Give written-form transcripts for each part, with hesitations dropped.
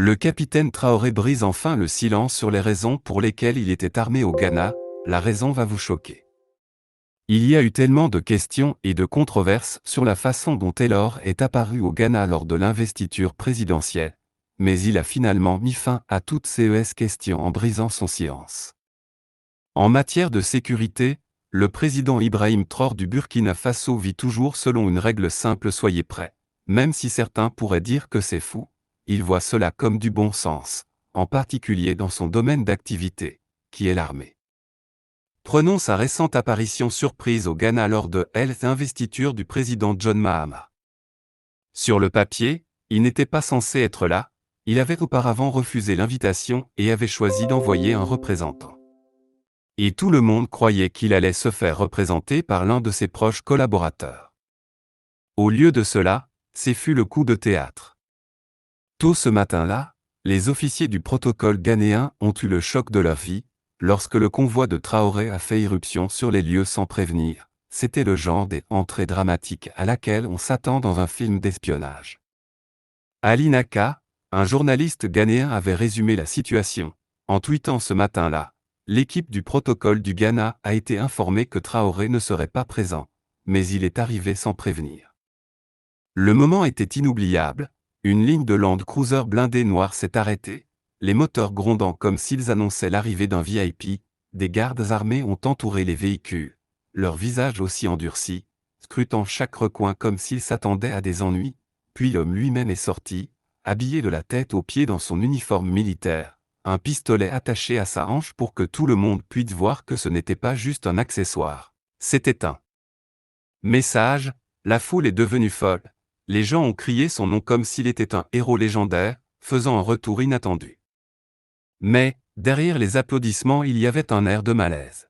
Le capitaine Traoré brise enfin le silence sur les raisons pour lesquelles il était armé au Ghana. La raison va vous choquer. Il y a eu tellement de questions et de controverses sur la façon dont Taylor est apparu au Ghana lors de l'investiture présidentielle, mais il a finalement mis fin à toutes ces questions en brisant son silence. En matière de sécurité, le président Ibrahim Traoré du Burkina Faso vit toujours selon une règle simple: soyez prêts. Même si certains pourraient dire que c'est fou, il voit cela comme du bon sens, en particulier dans son domaine d'activité, qui est l'armée. Prenons sa récente apparition surprise au Ghana lors de l'investiture du président John Mahama. Sur le papier, il n'était pas censé être là, il avait auparavant refusé l'invitation et avait choisi d'envoyer un représentant. Et tout le monde croyait qu'il allait se faire représenter par l'un de ses proches collaborateurs. Au lieu de cela, ce fut le coup de théâtre. Tôt ce matin-là, les officiers du protocole ghanéen ont eu le choc de leur vie, lorsque le convoi de Traoré a fait irruption sur les lieux sans prévenir. C'était le genre d'entrée dramatique à laquelle on s'attend dans un film d'espionnage. Ali Naka, un journaliste ghanéen, avait résumé la situation, en tweetant ce matin-là: l'équipe du protocole du Ghana a été informée que Traoré ne serait pas présent, mais il est arrivé sans prévenir. Le moment était inoubliable. Une ligne de Land Cruiser blindée noire s'est arrêtée, les moteurs grondant comme s'ils annonçaient l'arrivée d'un VIP. Des gardes armés ont entouré les véhicules, leurs visages aussi endurcis, scrutant chaque recoin comme s'ils s'attendaient à des ennuis. Puis l'homme lui-même est sorti, habillé de la tête aux pieds dans son uniforme militaire, un pistolet attaché à sa hanche pour que tout le monde puisse voir que ce n'était pas juste un accessoire, c'était un message. La foule est devenue folle. Les gens ont crié son nom comme s'il était un héros légendaire, faisant un retour inattendu. Mais, derrière les applaudissements, il y avait un air de malaise.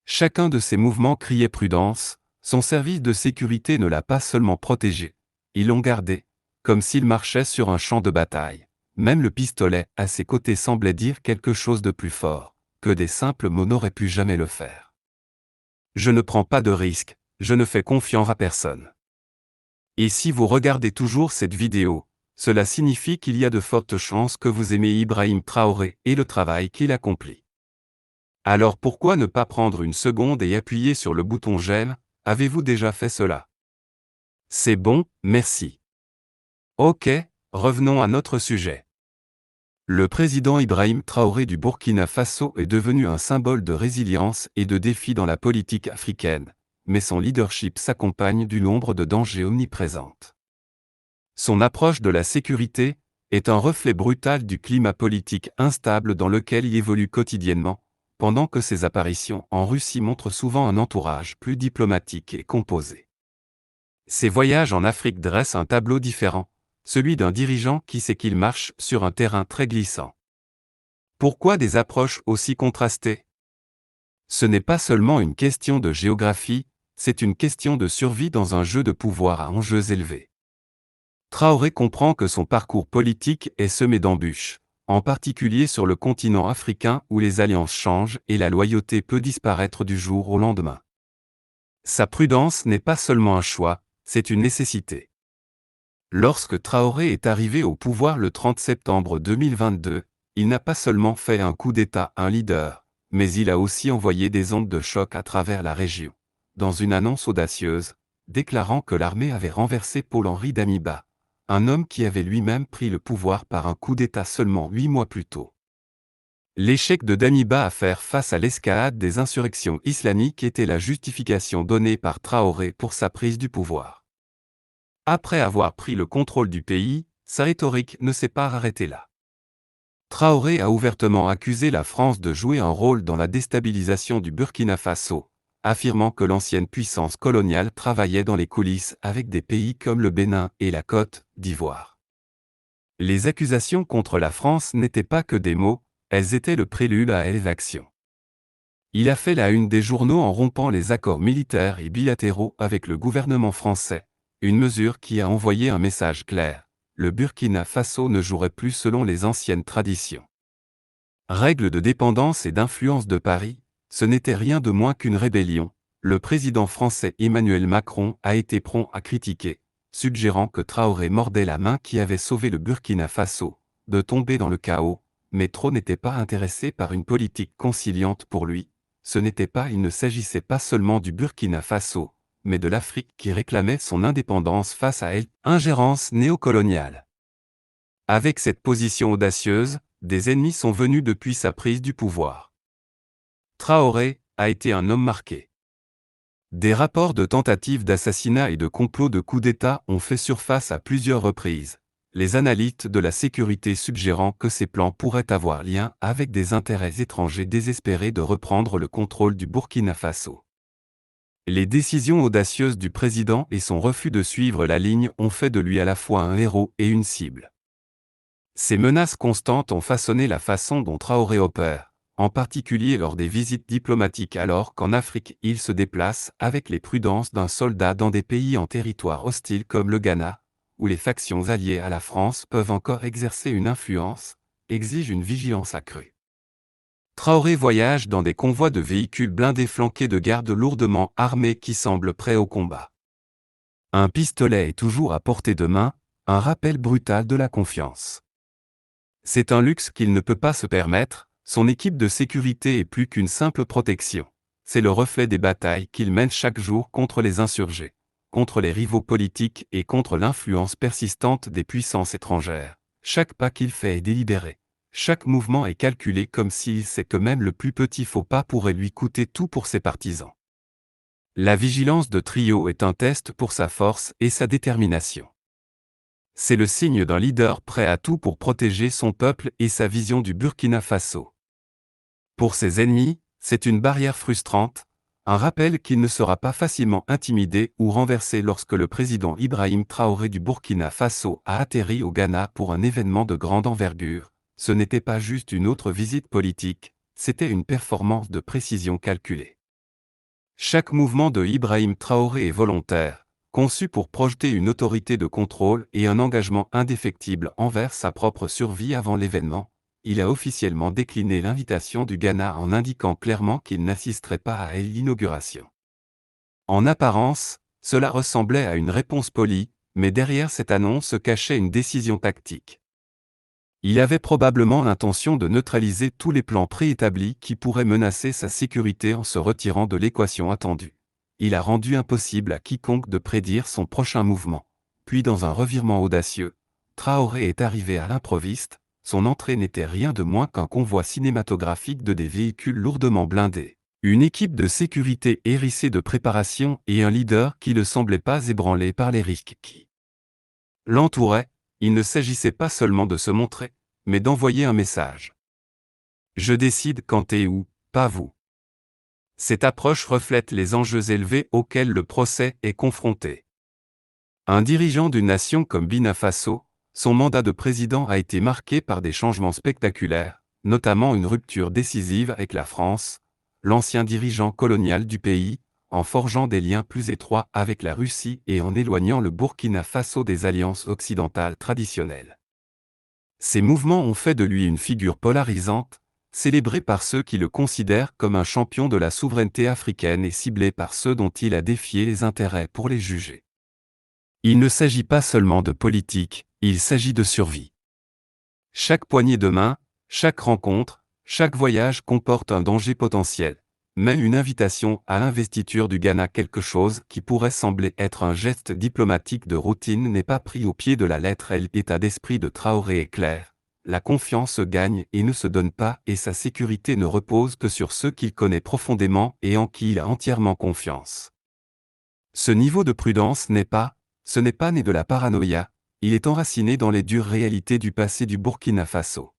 Chacun de ses mouvements criait prudence. Son service de sécurité ne l'a pas seulement protégé, ils l'ont gardé, comme s'il marchait sur un champ de bataille. Même le pistolet à ses côtés semblait dire quelque chose de plus fort, que des simples mots n'auraient pu jamais le faire. Je ne prends pas de risques, je ne fais confiance à personne. Et si vous regardez toujours cette vidéo, cela signifie qu'il y a de fortes chances que vous aimez Ibrahim Traoré et le travail qu'il accomplit. Alors pourquoi ne pas prendre une seconde et appuyer sur le bouton j'aime? Avez-vous déjà fait cela? C'est bon, merci. Ok, revenons à notre sujet. Le président Ibrahim Traoré du Burkina Faso est devenu un symbole de résilience et de défi dans la politique africaine, mais son leadership s'accompagne d'une ombre de danger omniprésente. Son approche de la sécurité est un reflet brutal du climat politique instable dans lequel il évolue quotidiennement, pendant que ses apparitions en Russie montrent souvent un entourage plus diplomatique et composé. Ses voyages en Afrique dressent un tableau différent, celui d'un dirigeant qui sait qu'il marche sur un terrain très glissant. Pourquoi des approches aussi contrastées? Ce n'est pas seulement une question de géographie, c'est une question de survie dans un jeu de pouvoir à enjeux élevés. Traoré comprend que son parcours politique est semé d'embûches, en particulier sur le continent africain où les alliances changent et la loyauté peut disparaître du jour au lendemain. Sa prudence n'est pas seulement un choix, c'est une nécessité. Lorsque Traoré est arrivé au pouvoir le 30 septembre 2022, il n'a pas seulement fait un coup d'État à un leader, mais il a aussi envoyé des ondes de choc à travers la région, dans une annonce audacieuse, déclarant que l'armée avait renversé Paul-Henri Damiba, un homme qui avait lui-même pris le pouvoir par un coup d'État seulement 8 mois plus tôt. L'échec de Damiba à faire face à l'escalade des insurrections islamiques était la justification donnée par Traoré pour sa prise du pouvoir. Après avoir pris le contrôle du pays, sa rhétorique ne s'est pas arrêtée là. Traoré a ouvertement accusé la France de jouer un rôle dans la déstabilisation du Burkina Faso, affirmant que l'ancienne puissance coloniale travaillait dans les coulisses avec des pays comme le Bénin et la Côte d'Ivoire. Les accusations contre la France n'étaient pas que des mots, elles étaient le prélude à l'action. Il a fait la une des journaux en rompant les accords militaires et bilatéraux avec le gouvernement français, une mesure qui a envoyé un message clair: le Burkina Faso ne jouerait plus selon les anciennes traditions. Règles de dépendance et d'influence de Paris, ce n'était rien de moins qu'une rébellion. Le président français Emmanuel Macron a été prompt à critiquer, suggérant que Traoré mordait la main qui avait sauvé le Burkina Faso, de tomber dans le chaos, mais trop n'était pas intéressé par une politique conciliante pour lui. Il ne s'agissait pas seulement du Burkina Faso, mais de l'Afrique qui réclamait son indépendance face à l'ingérence néocoloniale. Avec cette position audacieuse, des ennemis sont venus depuis sa prise du pouvoir. Traoré a été un homme marqué. Des rapports de tentatives d'assassinat et de complots de coup d'État ont fait surface à plusieurs reprises, les analystes de la sécurité suggérant que ces plans pourraient avoir lien avec des intérêts étrangers désespérés de reprendre le contrôle du Burkina Faso. Les décisions audacieuses du président et son refus de suivre la ligne ont fait de lui à la fois un héros et une cible. Ces menaces constantes ont façonné la façon dont Traoré opère, en particulier lors des visites diplomatiques alors qu'en Afrique il se déplace avec les prudences d'un soldat dans des pays en territoire hostile comme le Ghana, où les factions alliées à la France peuvent encore exercer une influence, exige une vigilance accrue. Traoré voyage dans des convois de véhicules blindés flanqués de gardes lourdement armés qui semblent prêts au combat. Un pistolet est toujours à portée de main, un rappel brutal de la confiance. C'est un luxe qu'il ne peut pas se permettre, son équipe de sécurité est plus qu'une simple protection. C'est le reflet des batailles qu'il mène chaque jour contre les insurgés, contre les rivaux politiques et contre l'influence persistante des puissances étrangères. Chaque pas qu'il fait est délibéré. Chaque mouvement est calculé comme s'il sait que même le plus petit faux pas pourrait lui coûter tout pour ses partisans. La vigilance de Trio est un test pour sa force et sa détermination. C'est le signe d'un leader prêt à tout pour protéger son peuple et sa vision du Burkina Faso. Pour ses ennemis, c'est une barrière frustrante, un rappel qu'il ne sera pas facilement intimidé ou renversé lorsque le président Ibrahim Traoré du Burkina Faso a atterri au Ghana pour un événement de grande envergure. Ce n'était pas juste une autre visite politique, c'était une performance de précision calculée. Chaque mouvement de Ibrahim Traoré est volontaire, conçu pour projeter une autorité de contrôle et un engagement indéfectible envers sa propre survie avant l'événement. Il a officiellement décliné l'invitation du Ghana en indiquant clairement qu'il n'assisterait pas à l'inauguration. En apparence, cela ressemblait à une réponse polie, mais derrière cette annonce se cachait une décision tactique. Il avait probablement l'intention de neutraliser tous les plans préétablis qui pourraient menacer sa sécurité en se retirant de l'équation attendue. Il a rendu impossible à quiconque de prédire son prochain mouvement. Puis dans un revirement audacieux, Traoré est arrivé à l'improviste, son entrée n'était rien de moins qu'un convoi cinématographique de des véhicules lourdement blindés, une équipe de sécurité hérissée de préparation et un leader qui ne semblait pas ébranlé par les risques qui l'entouraient. Il ne s'agissait pas seulement de se montrer, mais d'envoyer un message. Je décide quand et où, pas vous. Cette approche reflète les enjeux élevés auxquels le procès est confronté. Un dirigeant d'une nation comme Burkina Faso, son mandat de président a été marqué par des changements spectaculaires, notamment une rupture décisive avec la France, l'ancien dirigeant colonial du pays, en forgeant des liens plus étroits avec la Russie et en éloignant le Burkina Faso des alliances occidentales traditionnelles. Ces mouvements ont fait de lui une figure polarisante, célébré par ceux qui le considèrent comme un champion de la souveraineté africaine et ciblé par ceux dont il a défié les intérêts pour les juger. Il ne s'agit pas seulement de politique, il s'agit de survie. Chaque poignée de main, chaque rencontre, chaque voyage comporte un danger potentiel. Même une invitation à l'investiture du Ghana, quelque chose qui pourrait sembler être un geste diplomatique de routine, n'est pas pris au pied de la lettre. L'état d'esprit de Traoré est clair. La confiance gagne et ne se donne pas, et sa sécurité ne repose que sur ceux qu'il connaît profondément et en qui il a entièrement confiance. Ce niveau de prudence n'est pas né de la paranoïa, il est enraciné dans les dures réalités du passé du Burkina Faso.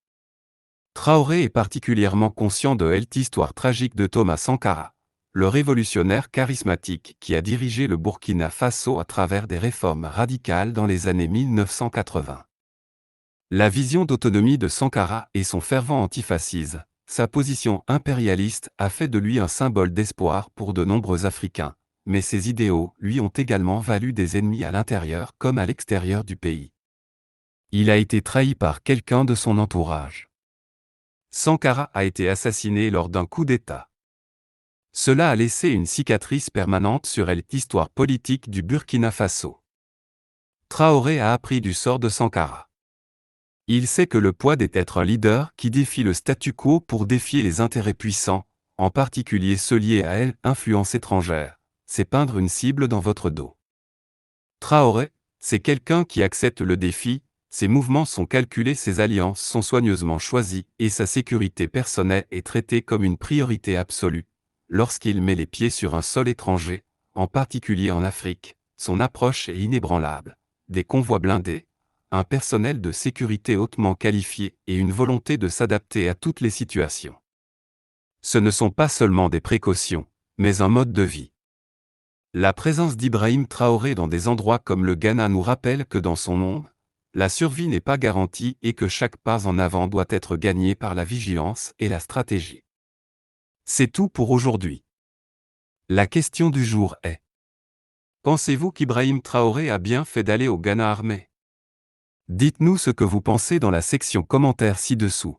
Traoré est particulièrement conscient de l'histoire tragique de Thomas Sankara, le révolutionnaire charismatique qui a dirigé le Burkina Faso à travers des réformes radicales dans les années 1980. La vision d'autonomie de Sankara et son fervent antifascisme, sa position impérialiste a fait de lui un symbole d'espoir pour de nombreux Africains, mais ses idéaux lui ont également valu des ennemis à l'intérieur comme à l'extérieur du pays. Il a été trahi par quelqu'un de son entourage. Sankara a été assassiné lors d'un coup d'État. Cela a laissé une cicatrice permanente sur l'histoire politique du Burkina Faso. Traoré a appris du sort de Sankara. Il sait que le poids d'être un leader qui défie le statu quo pour défier les intérêts puissants, en particulier ceux liés à l'influence étrangère, c'est peindre une cible dans votre dos. Traoré, c'est quelqu'un qui accepte le défi, ses mouvements sont calculés, ses alliances sont soigneusement choisies et sa sécurité personnelle est traitée comme une priorité absolue. Lorsqu'il met les pieds sur un sol étranger, en particulier en Afrique, son approche est inébranlable. Des convois blindés, un personnel de sécurité hautement qualifié et une volonté de s'adapter à toutes les situations. Ce ne sont pas seulement des précautions, mais un mode de vie. La présence d'Ibrahim Traoré dans des endroits comme le Ghana nous rappelle que dans son monde, la survie n'est pas garantie et que chaque pas en avant doit être gagné par la vigilance et la stratégie. C'est tout pour aujourd'hui. La question du jour est: pensez-vous qu'Ibrahim Traoré a bien fait d'aller au Ghana armé? Dites-nous ce que vous pensez dans la section commentaires ci-dessous.